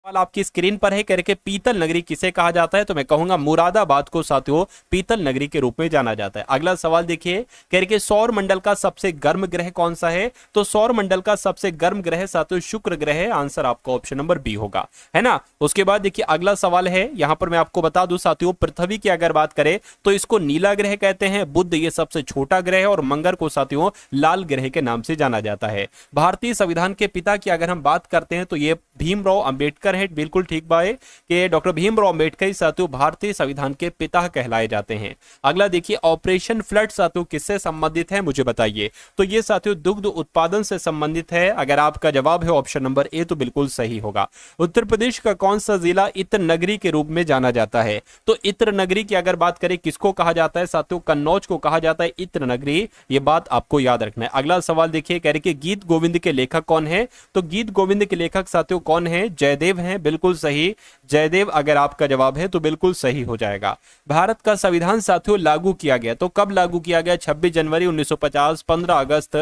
सवाल आपकी स्क्रीन पर है, कह रहे कि पीतल नगरी किसे कहा जाता है, तो मैं कहूंगा मुरादाबाद को साथियों पीतल नगरी के रूप में जाना जाता है। अगला सवाल देखिए, कह रहे कि सौर मंडल का सबसे गर्म ग्रह कौन सा है, तो सौर मंडल का सबसे गर्म ग्रह साथियों शुक्र ग्रह है। आंसर आपका ऑप्शन नंबर बी होगा, है ना। उसके बाद देखिए अगला सवाल है, यहां पर मैं आपको बता दूं साथियों, पृथ्वी की अगर बात करें तो इसको नीला ग्रह कहते हैं, बुध ये सबसे छोटा ग्रह है और मंगल को साथियों लाल ग्रह के नाम से जाना जाता है। भारतीय संविधान के पिता की अगर हम बात करते हैं तो ये भीमराव अंबेडकर है। बिल्कुल ठीक बात है कि डॉक्टर भीमराव अंबेडकर ही साथियों भारतीय संविधान के पिता कहलाए जाते हैं। अगला देखिए, ऑपरेशन फ्लड साथियों किससे संबंधित है, मुझे बताइए। तो ये साथियों दुग्ध उत्पादन से संबंधित है। अगर आपका जवाब है ऑप्शन नंबर ए तो बिल्कुल सही होगा। उत्तर प्रदेश का कौन सा जिला इत्र नगरी के रूप में जाना जाता है, तो इत्र नगरी की अगर बात करें किसको कहा जाता है साथियों, कन्नौज को कहा जाता है इत्र नगरी। ये बात आपको याद रखना है। अगला सवाल देखिए, कह रहे कि गीत गोविंद के लेखक कौन है, तो गीत गोविंद के लेखक साथियों कौन है, जयदेव हैं। बिल्कुल सही, जयदेव अगर आपका जवाब है तो बिल्कुल सही हो जाएगा। भारत का संविधान साथियों लागू किया गया, तो कब लागू किया गया, 26 जनवरी 1950, 15 अगस्त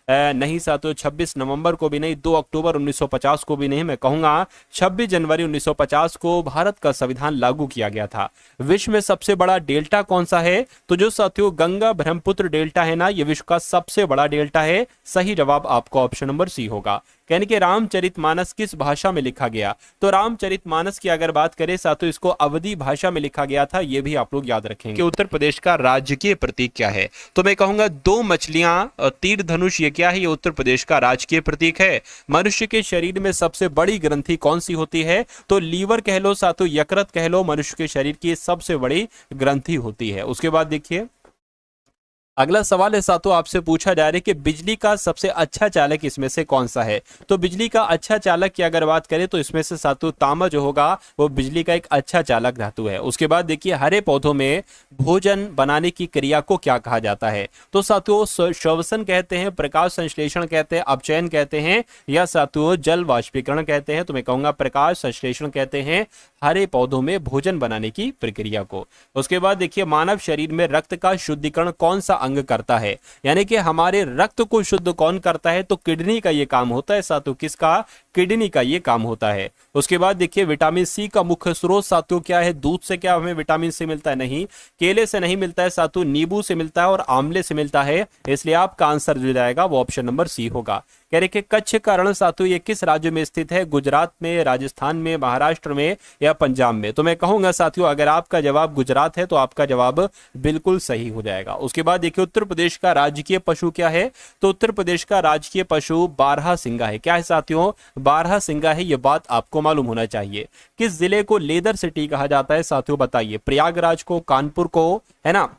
नहीं साथियों, 26 नवंबर को भी नहीं, 2 अक्टूबर 1950 को भी नहीं, मैं कहूंगा 26 जनवरी 1950 को भारत का संविधान लागू किया गया था। विश्व में सबसे बड़ा डेल्टा कौन सा है, तो जो साथियों गंगा ब्रह्मपुत्र डेल्टा है ना, यह विश्व का सबसे बड़ा डेल्टा है। सही जवाब आपका ऑप्शन नंबर सी होगा। कहने के रामचरितमानस किस भाषा में लिखा गया, तो रामचरितमानस की अगर बात करें साथियों इसको अवधी भाषा में लिखा गया था। यह भी आप लोग याद रखेंगे। कि उत्तर प्रदेश का राजकीय प्रतीक क्या है, तो मैं कहूंगा 2 मछलियां और तीर धनुष, ये क्या है, ये उत्तर प्रदेश का राजकीय प्रतीक है। मनुष्य के शरीर में सबसे बड़ी ग्रंथि कौन सी होती है, तो लीवर कह लो साथियों, यकृत कह लो, मनुष्य के शरीर की सबसे बड़ी ग्रंथि होती है। उसके बाद देखिए अगला सवाल है साथियों, आपसे पूछा जा रहा है कि बिजली का सबसे अच्छा चालक इसमें से कौन सा है, तो बिजली का अच्छा चालक की अगर बात करें तो इसमें से साथियों तांबा जो होगा वो बिजली का एक अच्छा चालक धातु है। उसके बाद देखिए हरे पौधों में भोजन बनाने की क्रिया को क्या कहा जाता है, तो साथियों श्वसन कहते हैं, प्रकाश संश्लेषण कहते हैं, अपचयन कहते हैं, या साथियों जल वाष्पीकरण कहते हैं, तो मैं कहूंगा प्रकाश संश्लेषण कहते हैं हरे पौधों में भोजन बनाने की प्रक्रिया को। उसके बाद देखिए मानव शरीर में रक्त का शुद्धिकरण कौन सा अंग करता है, यानी कि हमारे रक्त को शुद्ध कौन करता है, तो किडनी का ये काम होता है साथियों, किसका, किडनी का ये काम होता है। उसके बाद देखिए विटामिन सी का मुख्य स्रोत साथियों क्या है, दूध से क्या हमें विटामिन सी मिलता है, नहीं, केले से नहीं मिलता है साथियों, नींबू से मिलता है और आंवले से मिलता है। इसलिए आपका आंसर जो जाएगा वो ऑप्शन नंबर सी होगा। कह रहे कि कच्छ का रण साथियों ये किस राज्य में स्थित है, गुजरात में, राजस्थान में, महाराष्ट्र में या पंजाब में, तो मैं कहूंगा साथियों अगर आपका जवाब गुजरात है तो आपका जवाब बिल्कुल सही हो जाएगा। उसके बाद देखिए उत्तर प्रदेश का राजकीय पशु क्या है, तो उत्तर प्रदेश का राजकीय पशु बारहसिंगा है। क्या है साथियों, बारहसिंगा है, यह बात आपको मालूम होना चाहिए। किस जिले को लेदर सिटी कहा जाता है साथियों बताइए, प्रयागराज को, कानपुर को, है ना,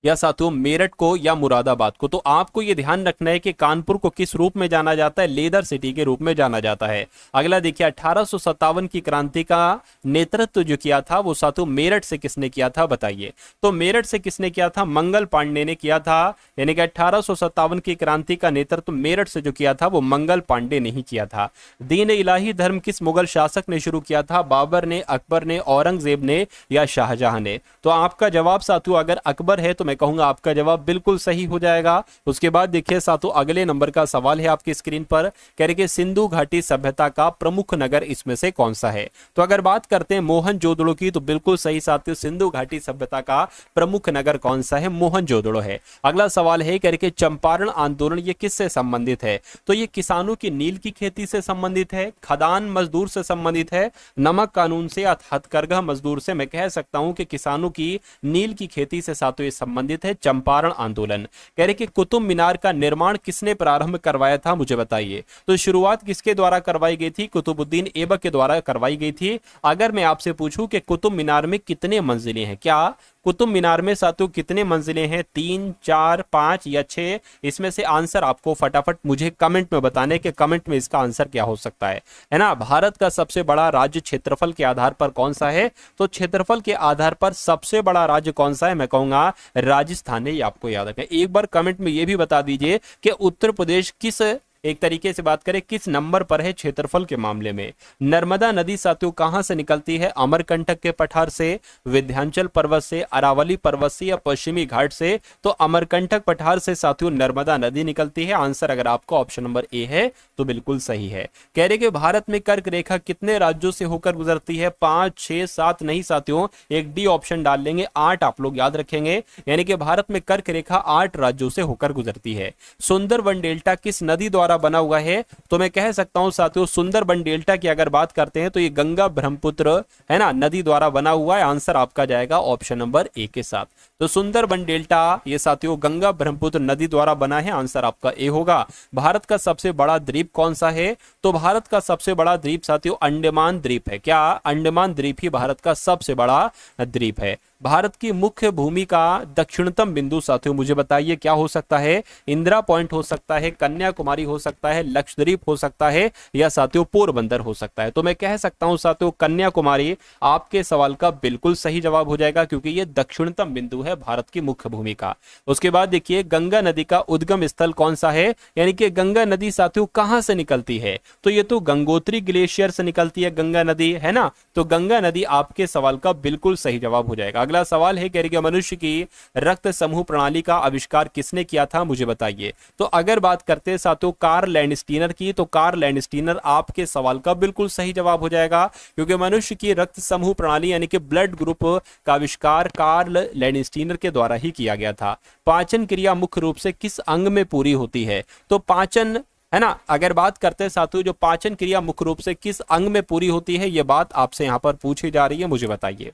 या साथियों मेरठ को या मुरादाबाद को। तो आपको यह ध्यान रखना है कि कानपुर को किस रूप में जाना जाता है, लेदर सिटी के रूप में जाना जाता है। अगला देखिए 1857 की क्रांति का नेतृत्व जो किया था वो साथियों मेरठ से किसने किया था बताइए, तो मेरठ से किसने किया था, मंगल पांडे ने किया था। यानी कि 1857 की क्रांति का नेतृत्व मेरठ से जो किया था वो मंगल पांडे ने ही किया था। दीन इलाही धर्म किस मुगल शासक ने शुरू किया था, बाबर ने, अकबर ने, औरंगजेब ने या शाहजहां ने, तो आपका जवाब साथियों अगर अकबर है तो मैं कहूंगा आपका जवाब बिल्कुल सही हो जाएगा। उसके बाद देखिए साथियों अगले नंबर का सवाल है आपकी स्क्रीन पर, कह रहे कि सिंधु घाटी सभ्यता का प्रमुख नगर इसमें से कौन सा है, तो अगर बात करते हैं मोहनजोदड़ो की तो बिल्कुल सही साथियों, सिंधु घाटी सभ्यता का प्रमुख नगर कौन सा है, मोहनजोदड़ो है। अगला सवाल है कह रहे कि चंपारण आंदोलन ये किससे संबंधित है, तो ये किसानों की नील की खेती से संबंधित है, खदान मजदूर से संबंधित है, नमक कानून से या हथकरघा मजदूर से। मैं कह सकता हूं कि किसानों की नील की खेती से साथियों ये संबंधित है चंपारण आंदोलन। कह रहे कि कुतुब मीनार का निर्माण किसने प्रारंभ करवाया था मुझे बताइए, तो शुरुआत किसके द्वारा करवाई गई थी, कुतुबुद्दीन ऐबक के द्वारा करवाई गई थी। अगर मैं आपसे पूछूं कि कुतुब मीनार में कितने मंजिलें हैं, क्या कुतुब मीनार में साथियों कितने मंजिलें हैं, 3, 4, 5 या 6, इसमें से आंसर आपको फटाफट मुझे कमेंट में बताने के कमेंट में इसका आंसर क्या हो सकता है ना। भारत का सबसे बड़ा राज्य क्षेत्रफल के आधार पर कौन सा है, तो क्षेत्रफल के आधार पर सबसे बड़ा राज्य कौन सा है, मैं कहूंगा राजस्थान है। ये आपको याद रखें। एक बार कमेंट में ये भी बता दीजिए कि उत्तर प्रदेश किस एक तरीके से बात करें किस नंबर पर है क्षेत्रफल के मामले में। नर्मदा नदी साथियों कहां से निकलती है? अमरकंटक के पठार से, विंध्याचल पर्वत से, अरावली पर्वत से या पश्चिमी घाट से? तो अमरकंटक पठार से साथियों नर्मदा नदी निकलती है। आंसर अगर आपको ऑप्शन नंबर ए है तो बिल्कुल सही है। कह रहे कि भारत में कर्क रेखा कितने राज्यों से होकर गुजरती है? 5, 6, 7 नहीं साथियों, एक डी ऑप्शन डाल लेंगे, 8 आप लोग याद रखेंगे। यानी कि भारत में कर्क रेखा 8 राज्यों से होकर गुजरती है। सुंदरबन डेल्टा किस नदी द्वारा बना हुआ है? तो मैं कह सकता हूं साथियों सुंदरबन डेल्टा की अगर बात करते हैं तो ये गंगा ब्रह्मपुत्र है ना नदी द्वारा बना हुआ है। आंसर आपका जाएगा ऑप्शन नंबर ए के साथ। तो सुंदरबन डेल्टा ये साथियों गंगा ब्रह्मपुत्र नदी द्वारा बना है। आंसर आपका ए होगा। भारत का सबसे बड़ा द्वीप कौन सा है? तो भारत का सबसे बड़ा द्वीप साथियों अंडमान द्वीप है। क्या अंडमान द्वीप ही भारत का सबसे बड़ा द्वीप है? भारत की मुख्य भूमि का दक्षिणतम बिंदु साथियों मुझे बताइए क्या हो सकता है? इंदिरा पॉइंट हो सकता है, कन्याकुमारी हो सकता है, लक्षद्वीप हो सकता है या साथियों पोरबंदर हो सकता है। तो मैं कह सकता हूं साथियों कन्याकुमारी आपके सवाल का बिल्कुल सही जवाब हो जाएगा, क्योंकि यह दक्षिणतम बिंदु है भारत की मुख्य भूमि का। उसके बाद देखिए गंगा नदी का उद्गम स्थल कौन सा है? यानी कि गंगा नदी साथियों कहां से निकलती है? तो ये तो गंगोत्री ग्लेशियर से निकलती है गंगा नदी, है ना। तो गंगा नदी आपके सवाल का बिल्कुल सही जवाब हो जाएगा। अगला सवाल है कह रही है मनुष्य की रक्त समूह प्रणाली का आविष्कार किसने किया था? मुझे बताइए। तो अगर बात करते हैं साथियों कार्ल लैंडस्टीनर की, तो कार्ल लैंडस्टीनर आपके सवाल का बिल्कुल सही जवाब हो जाएगा, क्योंकि मनुष्य की रक्त समूह प्रणाली यानी कि ब्लड ग्रुप का आविष्कार कार्ल लैंडस्टीनर के द्वारा ही किया गया था। पाचन क्रिया मुख्य रूप से किस अंग में पूरी होती है? तो पाचन है ना, अगर बात करते हैं साथियों जो पाचन क्रिया मुख्य रूप से किस अंग में पूरी होती है, यह बात आपसे यहां पर पूछी जा रही है, मुझे बताइए।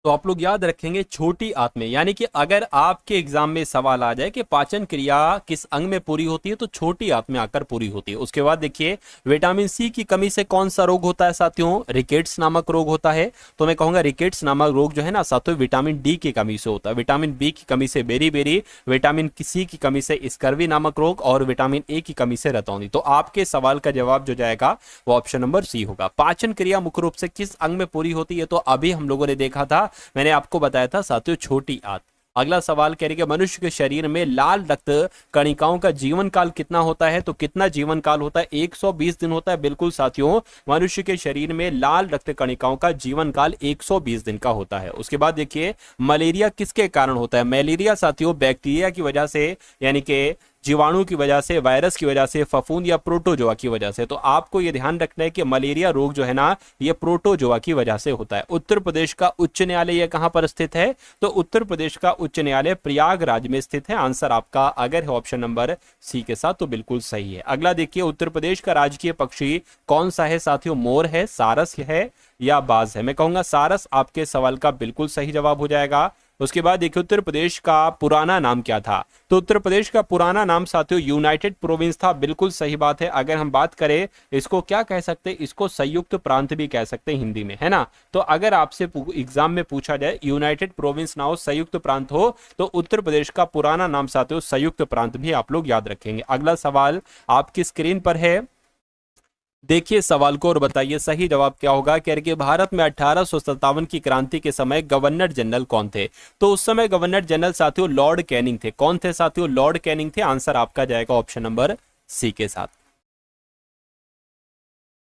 तो आप लोग याद रखेंगे छोटी आंत में, यानी कि अगर आपके एग्जाम में सवाल आ जाए कि पाचन क्रिया किस अंग में पूरी होती है तो छोटी आंत में आकर पूरी होती है। उसके बाद देखिए विटामिन सी की कमी से कौन सा रोग होता है साथियों? रिकेट्स नामक रोग होता है। तो मैं कहूंगा रिकेट्स नामक रोग जो है ना साथियों विटामिन डी की कमी से होता है। विटामिन बी की कमी से बेरी, विटामिन सी की कमी से स्कर्वी नामक रोग और विटामिन ए की कमी से रतौंधी। तो आपके सवाल का जवाब जो जाएगा वो ऑप्शन नंबर सी होगा। पाचन क्रिया मुख्य रूप से किस अंग में पूरी होती है? तो अभी हम लोगों ने देखा था, मैंने आपको बताया था साथियों छोटी आंत। अगला सवाल कह रही है मनुष्य के शरीर में लाल रक्त कणिकाओं का जीवन काल कितना होता है? तो कितना जीवन काल होता है? 120 दिन होता है। बिल्कुल साथियों मनुष्य के शरीर में लाल रक्त कणिकाओं का जीवन काल 120 दिन का होता है। उसके बाद देखिए मलेरिया किसके कारण होता है? मलेरिया साथियों बैक्टीरिया की वजह से, यानी कि जीवाणु की वजह से, वायरस की वजह से, फफूंद या प्रोटोजोआ की वजह से। तो आपको यह ध्यान रखना है कि मलेरिया रोग जो है ना ये प्रोटोजोआ की वजह से होता है। उत्तर प्रदेश का उच्च न्यायालय यह कहां पर स्थित है? तो उत्तर प्रदेश का उच्च न्यायालय प्रयागराज में स्थित है। आंसर आपका अगर है ऑप्शन नंबर सी के साथ तो बिल्कुल सही है। अगला देखिए उत्तर प्रदेश का राजकीय पक्षी कौन सा है साथियों? मोर है, सारस है या बाज है? मैं कहूंगा सारस आपके सवाल का बिल्कुल सही जवाब हो जाएगा। उसके बाद देखिए उत्तर प्रदेश का पुराना नाम क्या था? तो उत्तर प्रदेश का पुराना नाम साथियों यूनाइटेड प्रोविंस था। बिल्कुल सही बात है। अगर हम बात करें इसको क्या कह सकते हैं? इसको संयुक्त प्रांत भी कह सकते हैं हिंदी में, है ना। तो अगर आपसे एग्जाम में पूछा जाए यूनाइटेड प्रोविंस ना हो संयुक्त प्रांत हो तो उत्तर प्रदेश का पुराना नाम साथियों संयुक्त प्रांत भी आप लोग याद रखेंगे। अगला सवाल आपकी स्क्रीन पर है, देखिए सवाल को और बताइए सही जवाब क्या होगा। कह रहे कि भारत में 1857 की क्रांति के समय गवर्नर जनरल कौन थे? तो उस समय गवर्नर जनरल साथियों लॉर्ड कैनिंग थे। कौन थे साथियों? लॉर्ड कैनिंग थे। आंसर आपका जाएगा ऑप्शन नंबर सी के साथ।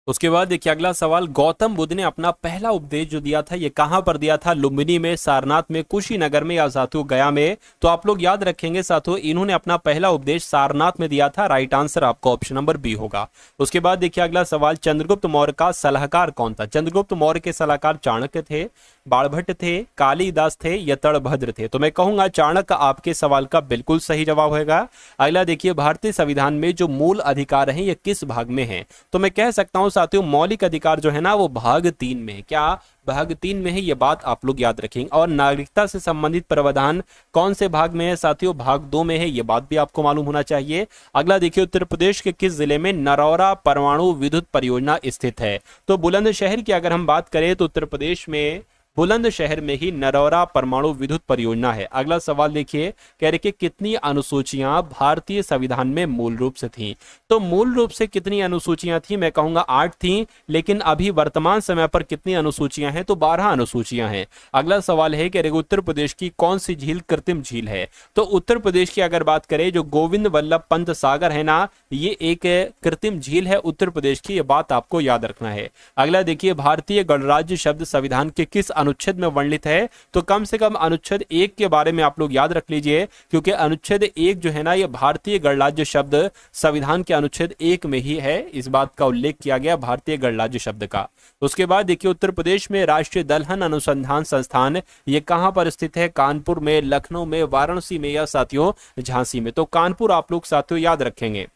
उसके बाद देखिए अगला सवाल, गौतम बुद्ध ने अपना पहला उपदेश जो दिया था ये कहां पर दिया था? लुम्बिनी में, सारनाथ में, कुशीनगर में या साथियों गया में? तो आप लोग याद रखेंगे साथियों इन्होंने अपना पहला उपदेश सारनाथ में दिया था। राइट आंसर आपका ऑप्शन नंबर बी होगा। उसके बाद देखिए अगला सवाल, चंद्रगुप्त मौर्य का सलाहकार कौन था? चंद्रगुप्त मौर्य के सलाहकार चाणक्य थे, बाणभट्ट थे, कालिदास थे या तड़भद्र थे? तो मैं कहूंगा चाणक्य आपके सवाल का बिल्कुल सही जवाब होगा। अगला देखिए भारतीय संविधान में जो मूल अधिकार हैं ये किस भाग में है? तो मैं कह सकता हूं साथियों मौलिक अधिकार जो है ना वो भाग 3 में है। क्या भाग 3 में है? ये बात आप लोग याद रखेंगे। और नागरिकता से संबंधित प्रावधान कौन से भाग में है साथियों? भाग 2 में है। ये बात भी आपको मालूम होना चाहिए। अगला देखिए उत्तर प्रदेश के किस जिले में नरौरा परमाणु विद्युत परियोजना स्थित है? तो बुलंदशहर की अगर हम बात करें तो उत्तर प्रदेश में बुलंदशहर में ही नरौरा परमाणु विद्युत परियोजना है। अगला सवाल देखिए, कह रहे कि कितनी अनुसूचियां भारतीय संविधान में मूल रूप से थी। तो मूल रूप से कितनी अनुसूचियां थी, मैं कहूंगा 8 थी, लेकिन अभी वर्तमान समय पर कितनी अनुसूचियां हैं, तो 12 अनुसूचियां हैं। अगला सवाल है कि उत्तर प्रदेश की कौन सी झील कृत्रिम झील है। तो उत्तर प्रदेश की अगर बात करें, जो गोविंद वल्लभ पंत सागर है ना, ये एक कृत्रिम झील है उत्तर प्रदेश की, ये बात आपको याद रखना है। अगला देखिए, भारतीय गणराज्य शब्द संविधान के किस अनुच्छेद में वर्णित है। तो कम से कम अनुच्छेद 1 के बारे में आप लोग याद रख लीजिए, क्योंकि अनुच्छेद 1 जो है ना, ये भारतीय गणराज्य शब्द संविधान के अनुच्छेद 1 में ही है, इस बात का उल्लेख किया गया भारतीय गणराज्य शब्द का। उसके बाद देखिए, उत्तर प्रदेश में राष्ट्रीय दलहन अनुसंधान संस्थान ये कहां पर स्थित है। कानपुर में, लखनऊ में, वाराणसी में या साथियों झांसी में। तो कानपुर आप लोग साथियों याद रखेंगे,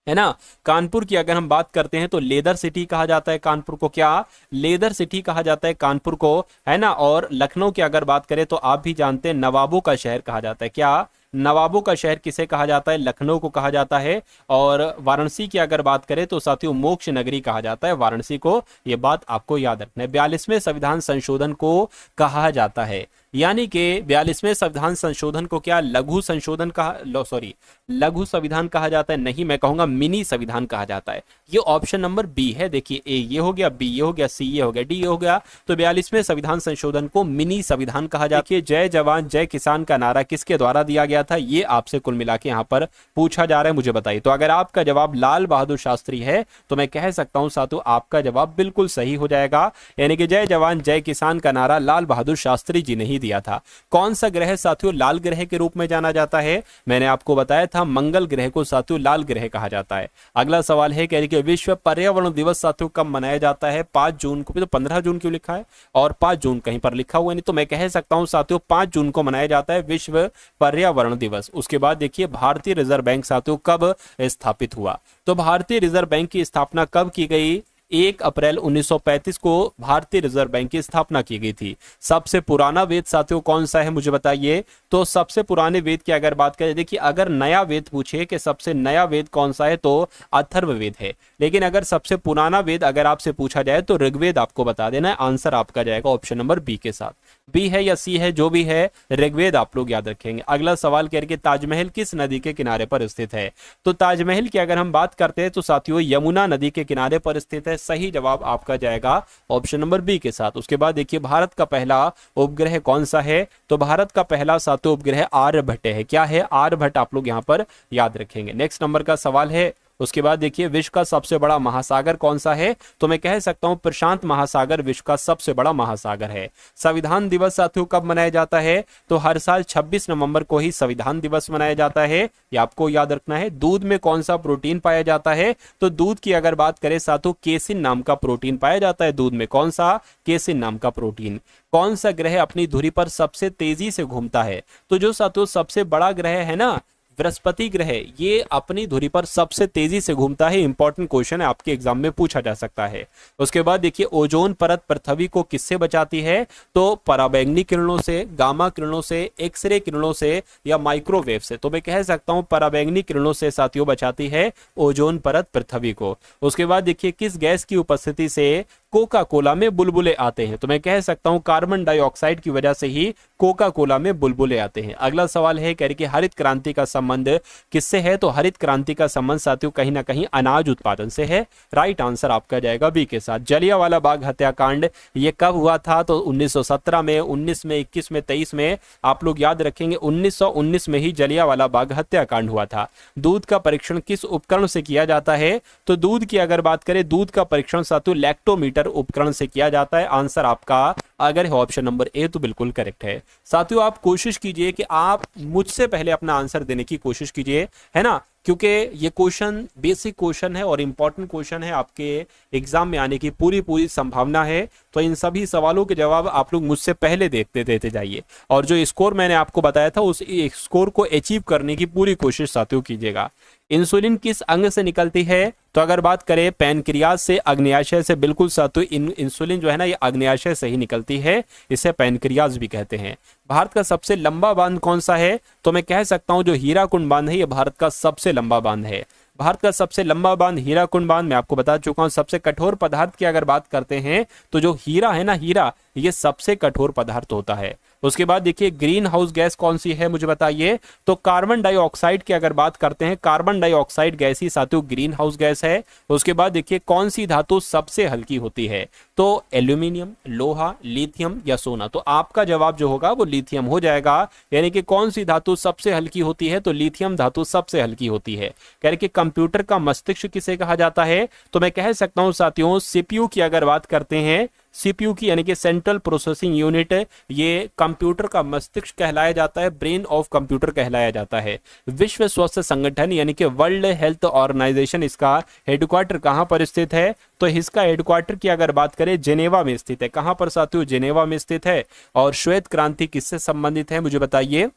है ना। कानपुर की अगर हम बात करते हैं तो लेदर सिटी कहा जाता है कानपुर को, क्या लेदर सिटी कहा जाता है कानपुर को, है ना। और लखनऊ की अगर बात करें तो आप भी जानते हैं नवाबों का शहर कहा जाता है, क्या नवाबों का शहर किसे कहा जाता है, लखनऊ को कहा जाता है। और वाराणसी की अगर बात करें तो साथियों मोक्ष नगरी कहा जाता है वाराणसी को, यह बात आपको याद रखना है। 42वें संविधान संशोधन को कहा जाता है, यानी कि 42वें संविधान संशोधन को क्या लघु संशोधन कहा, सॉरी लघु संविधान कहा जाता है, नहीं मैं कहूंगा मिनी संविधान कहा जाता है। ये ऑप्शन नंबर बी है, देखिए ए ये हो गया, बी ये हो गया, सी ये हो गया, डी ये हो गया। तो 42वें संविधान संशोधन को मिनी संविधान कहा जाता है। जय जवान जय किसान का नारा किसके द्वारा दिया गया था, ये आपसे कुल मिला के यहाँ पर पूछा जा रहा है, मुझे बताइए। तो अगर आपका जवाब लाल बहादुर शास्त्री है तो मैं कह सकता हूं साथियों आपका जवाब बिल्कुल सही हो जाएगा, यानी कि जय जवान जय किसान का नारा लाल बहादुर शास्त्री जी ने ही दिया था। कौन सा ग्रह साथियों लाल ग्रह के रूप में जाना जाता है, मैंने आपको बताया था मंगल ग्रह को साथियों लाल ग्रह कहा जाता है। अगला सवाल है कि विश्व पर्यावरण दिवस साथियों कब मनाया जाता है, 5 जून को। तो 15 जून क्यों लिखा है और 5 जून कहीं पर लिखा हुआ नहीं, तो मैं कह सकता हूं साथियों 5 जून को मनाया जाता है विश्व पर्यावरण दिवस। उसके बाद देखिए, भारतीय रिजर्व बैंक साथियों कब स्थापित हुआ। तो भारतीय रिजर्व बैंक की स्थापना कब की गई, 1 अप्रैल 1935 को भारतीय रिजर्व बैंक की स्थापना की गई थी। सबसे पुराना वेद साथियों कौन सा है, मुझे बताइए। तो सबसे पुराने वेद की अगर बात करें, देखिए अगर नया वेद पूछे कि सबसे नया वेद कौन सा है तो अथर्ववेद है, लेकिन अगर सबसे पुराना वेद अगर आपसे पूछा जाए तो ऋग्वेद आपको बता देना है। आंसर आपका जाएगा ऑप्शन नंबर बी के साथ, बी है या सी है जो भी है, ऋग्वेद आप लोग याद रखेंगे। अगला सवाल करके, ताजमहल किस नदी के किनारे पर स्थित है। तो ताजमहल की अगर हम बात करते हैं तो साथियों यमुना नदी के किनारे पर स्थित है, सही जवाब आपका जाएगा ऑप्शन नंबर बी के साथ। उसके बाद देखिए, भारत का पहला उपग्रह कौन सा है। तो भारत का पहला साथियों उपग्रह आर्यभट्ट है, क्या है आर्यभट्ट, आप लोग यहां पर याद रखेंगे। नेक्स्ट नंबर का सवाल है, उसके बाद देखिए विश्व का सबसे बड़ा महासागर कौन सा है। तो मैं कह सकता हूं प्रशांत महासागर विश्व का सबसे बड़ा महासागर है। संविधान दिवस साथियों कब मनाया जाता है। तो हर साल 26 नवंबर को ही संविधान दिवस मनाया जाता है, ये आपको याद रखना है। दूध में कौन सा प्रोटीन पाया जाता है। तो दूध की अगर बात करें साथियों केसिन नाम का प्रोटीन पाया जाता है दूध में, कौन सा, केसिन नाम का प्रोटीन। कौन सा ग्रह अपनी धुरी पर सबसे तेजी से घूमता है। तो जो साथियों सबसे बड़ा ग्रह है ना बृहस्पति ग्रह, ये अपनी धुरी पर सबसे तेजी से घूमता है। इंपॉर्टेंट क्वेश्चन है, आपके एग्जाम में पूछा जा सकता है। उसके बाद देखिए, ओजोन परत पृथ्वी को किससे बचाती है। तो पराबैंगनी किरणों से, गामा किरणों से, एक्सरे किरणों से या माइक्रोवेव से। तो मैं कह सकता हूं पराबैंगनी किरणों से साथियों बचाती है ओजोन परत पृथ्वी को। उसके बाद देखिए, किस गैस की उपस्थिति से कोका कोला में बुलबुले आते हैं। तो मैं कह सकता हूं कार्बन डाइऑक्साइड की वजह से ही कोका कोला में बुलबुले आते हैं। अगला सवाल है कह रही कि हरित क्रांति का संबंध किससे है। तो हरित क्रांति का संबंध साथियों कहीं ना कहीं अनाज उत्पादन से है। राइट आंसर आपका जाएगा बी के साथ। जलियांवाला बाग हत्याकांड ये कब हुआ था। तो 1917 में, 19 में, 21 में, 23 में। आप लोग याद रखेंगे 1919 में ही जलियांवाला बाग हत्याकांड हुआ था। दूध का परीक्षण किस उपकरण से किया जाता है। तो दूध की अगर बात करें, दूध का परीक्षण साथियों लैक्टोमीटर उपकरण से किया जाता है। आंसर आपका अगर है ऑप्शन नंबर ए तो बिल्कुल करेक्ट है। साथियों आप कोशिश कीजिए कि आप मुझसे पहले अपना आंसर देने की कोशिश कीजिए, है ना, क्योंकि ये क्वेश्चन बेसिक क्वेश्चन है और इंपॉर्टेंट क्वेश्चन है, आपके एग्जाम में आने की पूरी संभावना है। तो इन सभी सवालों के जवाब आप लोग मुझसे पहले देते जाइए और जो स्कोर मैंने आपको बताया था उस स्कोर को अचीव करने की पूरी कोशिश साथियों कीजिएगा। इंसुलिन किस अंग से निकलती है। तो अगर बात करें पैनक्रियाज से, अग्न्याशय से, बिल्कुल साथियों इंसुलिन जो है ना ये अग्न्याशय से ही निकलती है, इसे पैनक्रियाज भी कहते हैं। भारत का सबसे लंबा बांध कौन सा है। तो मैं कह सकता हूं जो हीराकुंड बांध है ये भारत का सबसे लंबा बांध है। भारत का सबसे लंबा बांध हीराकुंड बांध मैं आपको बता चुका हूं। सबसे कठोर पदार्थ की अगर बात करते हैं तो जो हीरा है ना, हीरा ये सबसे कठोर पदार्थ होता है। उसके बाद देखिए ग्रीन हाउस गैस कौन सी है मुझे बताइए। तो कार्बन डाइऑक्साइड की अगर बात करते हैं, कार्बन डाइऑक्साइड गैस ही साथियों ग्रीन हाउस गैस है। उसके बाद देखिए कौन सी धातु सबसे हल्की होती है, तो एल्यूमिनियम, लोहा, लिथियम या सोना। तो आपका जवाब जो होगा वो लिथियम हो जाएगा। यानी कि कौन सी धातु सबसे हल्की होती है, तो लिथियम धातु सबसे हल्की होती है। कह रहे कि कंप्यूटर का मस्तिष्क किसे कहा जाता है, तो मैं कह सकता हूं साथियों सीपीयू की अगर बात करते हैं, सीपीयू की यानी कि सेंट्रल प्रोसेसिंग यूनिट, ये कंप्यूटर का मस्तिष्क कहलाया जाता है, ब्रेन ऑफ कंप्यूटर कहलाया जाता है। विश्व स्वास्थ्य संगठन यानी कि वर्ल्ड हेल्थ ऑर्गेनाइजेशन, इसका हेडक्वार्टर कहां पर स्थित है, तो इसका हेडक्वार्टर की अगर बात करें जेनेवा में स्थित है। कहां पर साथियों, जेनेवा में स्थित है। और श्वेत क्रांति किससे संबंधित है मुझे बताइए।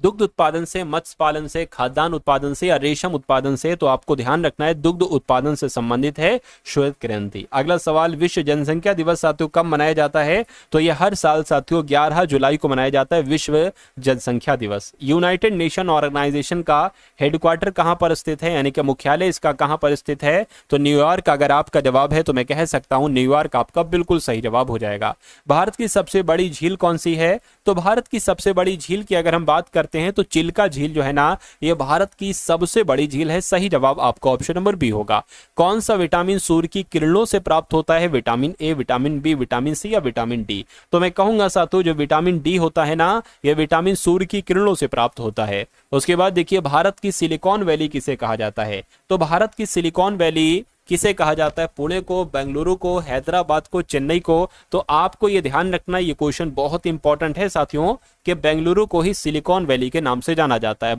दुग्ध उत्पादन से, मत्स्य पालन से, खाद्यान्न उत्पादन से या रेशम उत्पादन से, तो आपको ध्यान रखना है दुग्ध उत्पादन से संबंधित है श्वेत क्रांति। अगला सवाल, विश्व जनसंख्या दिवस साथियों कब मनाया जाता है, तो यह हर साल साथियों 11 जुलाई को मनाया जाता है विश्व जनसंख्या दिवस। यूनाइटेड नेशन ऑर्गेनाइजेशन का हेडक्वार्टर कहां पर स्थित है, यानी कि मुख्यालय इसका कहां पर स्थित है, तो न्यूयॉर्क अगर आपका जवाब है तो मैं कह सकता हूं न्यूयॉर्क आपका बिल्कुल सही जवाब हो जाएगा। भारत की सबसे बड़ी झील कौन सी है, तो भारत की सबसे बड़ी झील की अगर हम बात करते हैं तो चिल्का झील जो है ना, ये भारत की सबसे बड़ी झील है। सही जवाब आपका ऑप्शन नंबर बी होगा। कौन सा विटामिन सूर्य की किरणों से प्राप्त होता है, vitamin A, vitamin B, vitamin C या विटामिन डी, तो मैं कहूंगा साथियों जो विटामिन डी होता है ना, यह विटामिन सूर्य की किरणों से प्राप्त होता है। उसके बाद देखिए भारत की सिलिकॉन वैली किसे कहा जाता है, तो भारत की सिलिकॉन वैली किसे कहा जाता है, पुणे को, बेंगलुरु को, हैदराबाद को, चेन्नई को। तो आपको ये ध्यान रखना, ये क्वेश्चन बहुत इंपॉर्टेंट है साथियों कि बेंगलुरु को ही सिलिकॉन वैली के नाम से जाना जाता है।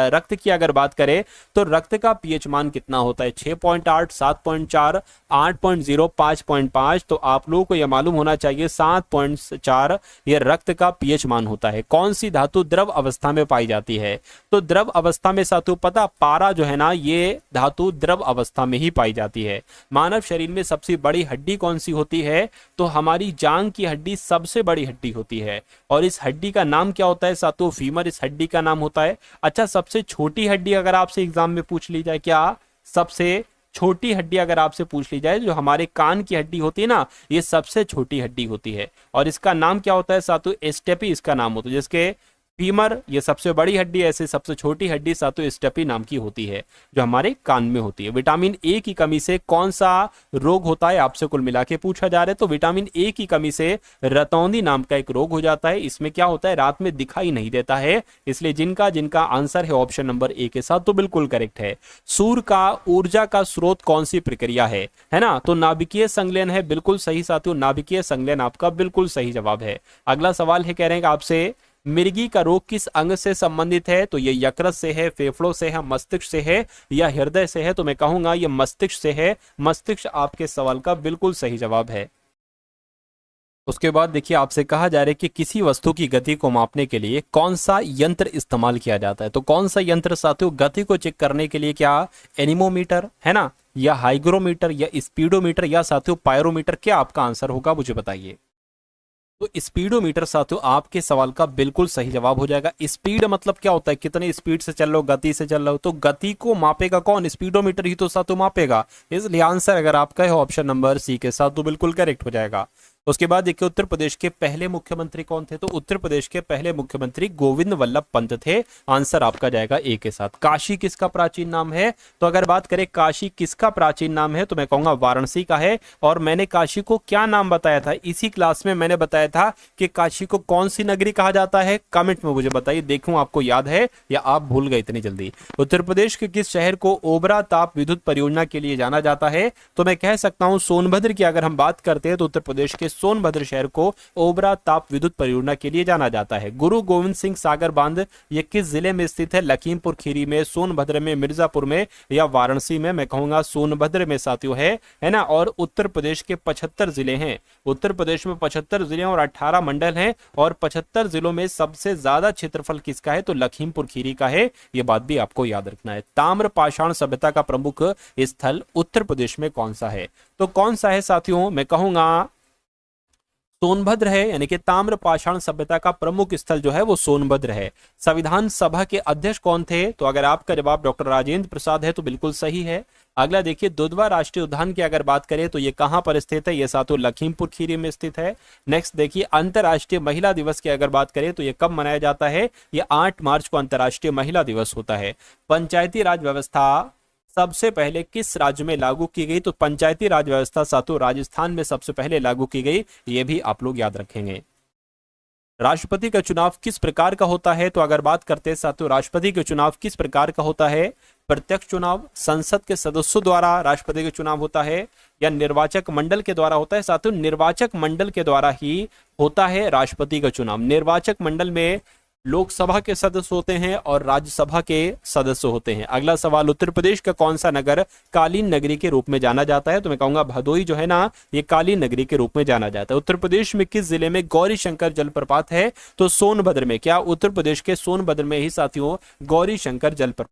रक्त की अगर बात करें तो रक्त का पीएच मान कितना होता है, 6.8, 7.4, 8.0, 5.5। तो आप लोगों को यह मालूम होना चाहिए 7.4 ये रक्त का पीएच मान होता है। कौन सी धातु द्रव अवस्था में पाई जाती है, तो द्रव अवस्था में साथियों पता, पारा जो है ना, ये धातु द्रव अवस्था में ही पाई जाती है। मानव शरीर में सबसे बड़ी हड्डी कौन सी होती है, तो हमारी जांग की हड्डी सबसे बड़ी हड्डी होती है। और इस हड्डी का नाम क्या होता है साथियों, फीमर इस हड्डी का नाम होता है। अच्छा, सबसे छोटी हड्डी अगर आपसे एग्जाम में पूछ ली जाए, क्या सबसे छोटी हड्डी अगर आपसे पूछ ली जाए, जो हमारे कान की हड्डी होती है ना, ये सबसे छोटी हड्डी होती है। और इसका नाम क्या होता है साथियों, एस्टेपी इसका नाम होता है। जिसके फीमर ये सबसे बड़ी हड्डी, ऐसे सबसे छोटी हड्डी साथियों स्टेपी नाम की होती है, जो हमारे कान में होती है। विटामिन ए की कमी से कौन सा रोग होता है, आपसे कुल मिला के पूछा जा रहा है। तो विटामिन ए की कमी से रतौंधी नाम का एक रोग हो जाता है। इसमें क्या होता है, रात में दिखाई नहीं देता है। इसलिए जिनका जिनका आंसर है ऑप्शन नंबर ए के साथ, तो बिल्कुल करेक्ट है। सूर्य का ऊर्जा का स्रोत कौन सी प्रक्रिया है ना, तो नाभिकीय संलयन है। बिल्कुल सही साथियों, नाभिकीय संलयन आपका बिल्कुल सही जवाब है। अगला सवाल है, कह रहे हैं आपसे मिर्गी का रोग किस अंग से संबंधित है, तो ये यकृत से है, फेफड़ों से है, मस्तिष्क से है या हृदय से है, तो मैं कहूंगा ये मस्तिष्क से है। मस्तिष्क आपके सवाल का बिल्कुल सही जवाब है। उसके बाद देखिए आपसे कहा जा रहा है कि किसी वस्तु की गति को मापने के लिए कौन सा यंत्र इस्तेमाल किया जाता है, तो कौन सा यंत्र साथियों गति को चेक करने के लिए, क्या एनीमोमीटर है ना, या हाइग्रोमीटर या स्पीडोमीटर या साथियों पायरोमीटर, क्या आपका आंसर होगा मुझे बताइए। तो स्पीडोमीटर साथियों आपके सवाल का बिल्कुल सही जवाब हो जाएगा। स्पीड मतलब क्या होता है, कितने स्पीड से चल रहे हो, गति से चल रहे हो, तो गति को मापेगा कौन, स्पीडोमीटर ही तो साथियों मापेगा। इसलिए आंसर अगर आपका है ऑप्शन नंबर सी के साथ, तो बिल्कुल करेक्ट हो जाएगा। उसके बाद देखिए उत्तर प्रदेश के पहले मुख्यमंत्री कौन थे, तो उत्तर प्रदेश के पहले मुख्यमंत्री गोविंद वल्लभ पंत थे। आंसर आपका जाएगा ए के साथ। काशी किसका प्राचीन नाम है, तो अगर बात करें काशी किसका प्राचीन नाम है, तो मैं कहूंगा वाराणसी का है। और मैंने काशी को क्या नाम बताया था, इसी क्लास में मैंने बताया था कि काशी को कौन सी नगरी कहा जाता है, कमेंट में मुझे बताइए, देखूं आपको याद है या आप भूल गए इतनी जल्दी। उत्तर प्रदेश के किस शहर को ओबरा ताप विद्युत परियोजना के लिए जाना जाता है, तो मैं कह सकता हूं सोनभद्र की अगर हम बात करते हैं तो उत्तर प्रदेश के सोनभद्र शहर को ओबरा ताप विद्युत परियोजना के लिए जाना जाता है। गुरु गोविंद सिंह सागर बांध ये किस जिले में स्थित है, लखीमपुर खीरी में, सोनभद्र में, मिर्जापुर में या वाराणसी में, मैं कहूंगा सोनभद्र में साथियों है ना। और उत्तर प्रदेश के 75 जिले हैं, उत्तर प्रदेश में 75 जिले और 18 मंडल हैं, और 75 जिलों में सबसे ज्यादा क्षेत्रफल किसका है, तो लखीमपुर खीरी का है। यह बात भी आपको याद रखना है। ताम्र पाषाण सभ्यता का प्रमुख स्थल उत्तर प्रदेश में कौन सा है, तो कौन सा है साथियों, मैं कहूंगा सोनभद्र है, यानी कि ताम्र पाषाण सभ्यता का प्रमुख स्थल जो है वो सोनभद्र है। संविधान सभा के अध्यक्ष कौन थे? तो अगर आपका जवाब डॉक्टर राजेंद्र प्रसाद है तो बिल्कुल सही है। अगला देखिए, दुधवा राष्ट्रीय उद्यान की अगर बात करें तो ये कहां पर स्थित है? ये सातों लखीमपुर खीरी में स्थित है। नेक्स्ट देखिए, अंतर्राष्ट्रीय महिला दिवस की अगर बात करें तो ये कब मनाया जाता है? ये 8 मार्च को अंतर्राष्ट्रीय महिला दिवस होता है। पंचायती राज व्यवस्था सबसे पहले किस राज्य में लागू की गई? तो पंचायती राज व्यवस्था सातों राजस्थान में सबसे पहले लागू की गई, ये भी आप लोग याद रखेंगे। राष्ट्रपति का चुनाव किस प्रकार का होता है? तो अगर बात करते हैं साथियों, राष्ट्रपति का चुनाव किस प्रकार का होता है? प्रत्यक्ष चुनाव, संसद के सदस्यों द्वारा राष्ट्रपति का चुनाव होता है, या निर्वाचक मंडल के द्वारा होता है? साथियों, निर्वाचक मंडल के द्वारा ही होता है राष्ट्रपति का चुनाव। निर्वाचक मंडल में लोकसभा के सदस्य होते हैं और राज्यसभा के सदस्य होते हैं। अगला सवाल, उत्तर प्रदेश का कौन सा नगर कालीन नगरी के रूप में जाना जाता है? तो मैं कहूंगा भदोई जो है ना, ये कालीन नगरी के रूप में जाना जाता है। उत्तर प्रदेश में किस जिले में गौरी शंकर जलप्रपात है? तो सोनभद्र में। क्या उत्तर प्रदेश के सोनभद्र में ही साथियों गौरी शंकर जलप्रपात?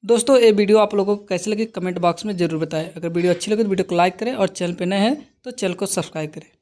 दोस्तों ये वीडियो आप लोगों को कैसे लगी कमेंट बॉक्स में जरूर बताएं। अगर वीडियो अच्छी लगे तो वीडियो को लाइक करें और चैनल पे नए हैं तो चैनल को सब्सक्राइब करें।